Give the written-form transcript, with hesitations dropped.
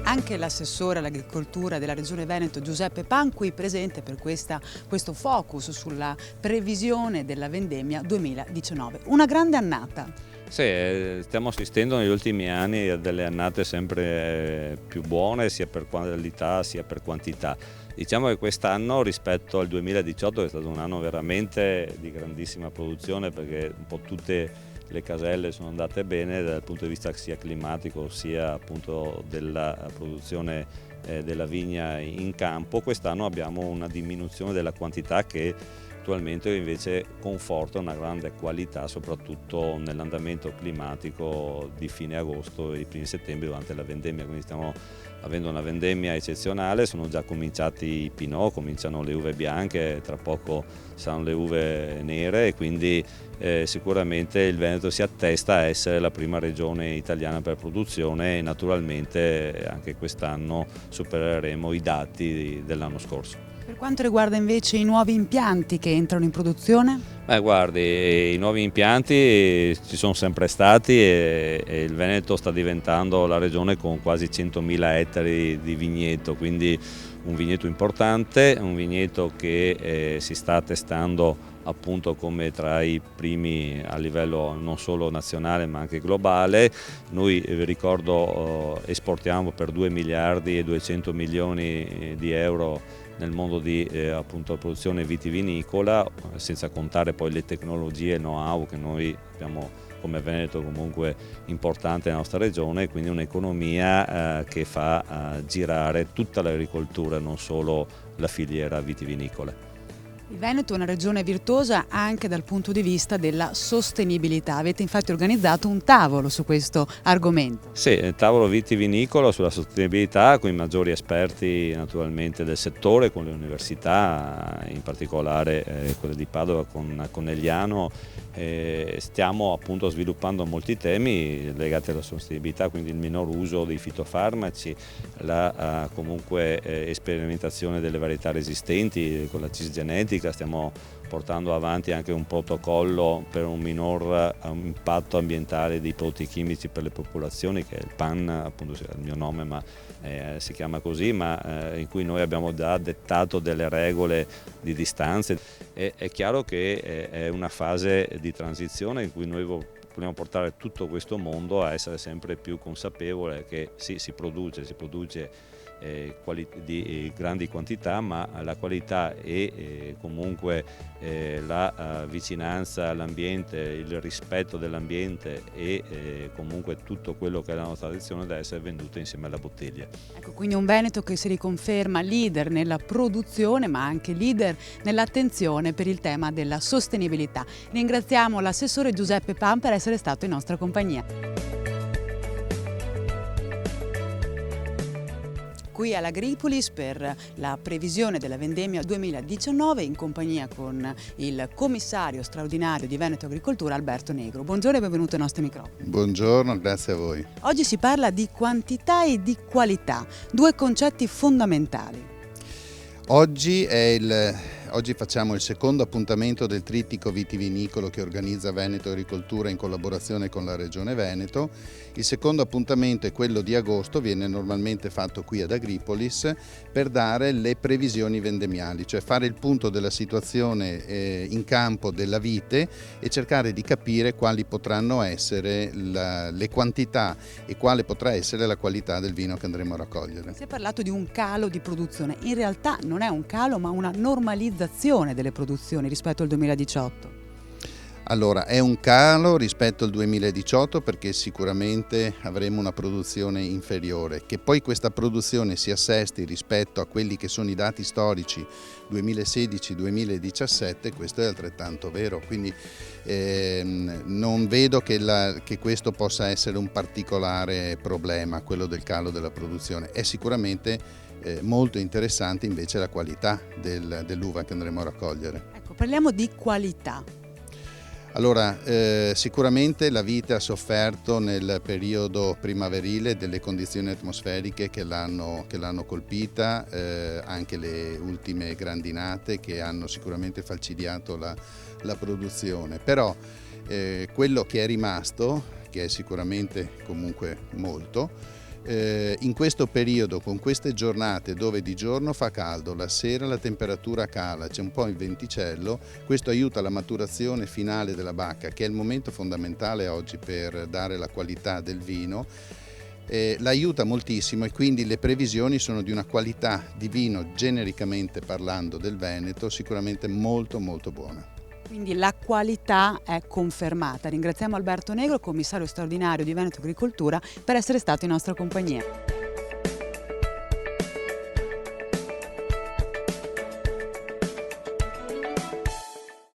anche l'assessore all'agricoltura della Regione Veneto Giuseppe Pan, qui presente per questo focus sulla previsione della vendemmia 2019. Una grande annata. Sì, stiamo assistendo negli ultimi anni a delle annate sempre più buone sia per qualità sia per quantità. Diciamo che quest'anno rispetto al 2018 è stato un anno veramente di grandissima produzione, perché un po' tutte le caselle sono andate bene dal punto di vista sia climatico sia appunto della produzione della vigna in campo. Quest'anno abbiamo una diminuzione della quantità che attualmente invece conforta una grande qualità, soprattutto nell'andamento climatico di fine agosto e i primi settembre durante la vendemmia. Quindi stiamo avendo una vendemmia eccezionale, sono già cominciati i pinot, cominciano le uve bianche, tra poco saranno le uve nere e quindi sicuramente il Veneto si attesta a essere la prima regione italiana per produzione e naturalmente anche quest'anno supereremo i dati dell'anno scorso. Per quanto riguarda invece i nuovi impianti che entrano in produzione? Guardi, i nuovi impianti ci sono sempre stati e il Veneto sta diventando la regione con quasi 100.000 ettari di vigneto, quindi un vigneto importante, un vigneto che si sta testando appunto come tra i primi a livello non solo nazionale ma anche globale. Noi vi ricordo esportiamo per 2 miliardi e 200 milioni di euro nel mondo di appunto produzione vitivinicola, senza contare poi le tecnologie e il know-how che noi abbiamo come Veneto comunque importante nella nostra regione, quindi un'economia che fa girare tutta l'agricoltura, non solo la filiera vitivinicola. Il Veneto è una regione virtuosa anche dal punto di vista della sostenibilità. Avete infatti organizzato un tavolo su questo argomento. Sì, il tavolo vitivinicolo sulla sostenibilità con i maggiori esperti naturalmente del settore, con le università, in particolare quelle di Padova con Conegliano. Stiamo appunto sviluppando molti temi legati alla sostenibilità, quindi il minor uso dei fitofarmaci, la comunque sperimentazione delle varietà resistenti con la cisgenetica. Stiamo portando avanti anche un protocollo per un minor impatto ambientale dei prodotti chimici per le popolazioni, che è il PAN, appunto è il mio nome ma si chiama così, ma in cui noi abbiamo già dettato delle regole di distanze. È chiaro che è una fase di transizione in cui noi vogliamo portare tutto questo mondo a essere sempre più consapevole che sì, si produce di grandi quantità, ma la qualità e comunque la vicinanza all'ambiente, il rispetto dell'ambiente e comunque tutto quello che è la nostra tradizione deve essere venduto insieme alla bottiglia. Ecco, quindi un Veneto che si riconferma leader nella produzione ma anche leader nell'attenzione per il tema della sostenibilità. Ringraziamo l'assessore Giuseppe Pan per essere stato in nostra compagnia. Qui all'Agripolis per la previsione della vendemmia 2019 in compagnia con il commissario straordinario di Veneto Agricoltura Alberto Negro. Buongiorno e benvenuto ai nostri microfoni. Buongiorno, grazie a voi. Oggi si parla di quantità e di qualità, due concetti fondamentali. Oggi facciamo il secondo appuntamento del trittico vitivinicolo che organizza Veneto Agricoltura in collaborazione con la Regione Veneto. Il secondo appuntamento è quello di agosto, viene normalmente fatto qui ad Agripolis per dare le previsioni vendemmiali, cioè fare il punto della situazione in campo della vite e cercare di capire quali potranno essere le quantità e quale potrà essere la qualità del vino che andremo a raccogliere. Si è parlato di un calo di produzione, in realtà non è un calo ma una normalizzazione delle produzioni rispetto al 2018. Allora, è un calo rispetto al 2018 perché sicuramente avremo una produzione inferiore. Che poi questa produzione si assesti rispetto a quelli che sono i dati storici 2016-2017, questo è altrettanto vero, quindi non vedo che questo possa essere un particolare problema, quello del calo della produzione. È sicuramente molto interessante invece la qualità dell'uva che andremo a raccogliere. Ecco, parliamo di qualità. Allora, sicuramente la vite ha sofferto nel periodo primaverile delle condizioni atmosferiche che l'hanno colpita, anche le ultime grandinate che hanno sicuramente falcidiato la produzione, però quello che è rimasto, che è sicuramente comunque molto, In questo periodo, con queste giornate dove di giorno fa caldo, la sera la temperatura cala, c'è un po' il venticello, questo aiuta la maturazione finale della bacca, che è il momento fondamentale oggi per dare la qualità del vino. L'aiuta moltissimo e quindi le previsioni sono di una qualità di vino, genericamente parlando del Veneto, sicuramente molto molto buona. Quindi la qualità è confermata. Ringraziamo Alberto Negro, commissario straordinario di Veneto Agricoltura, per essere stato in nostra compagnia.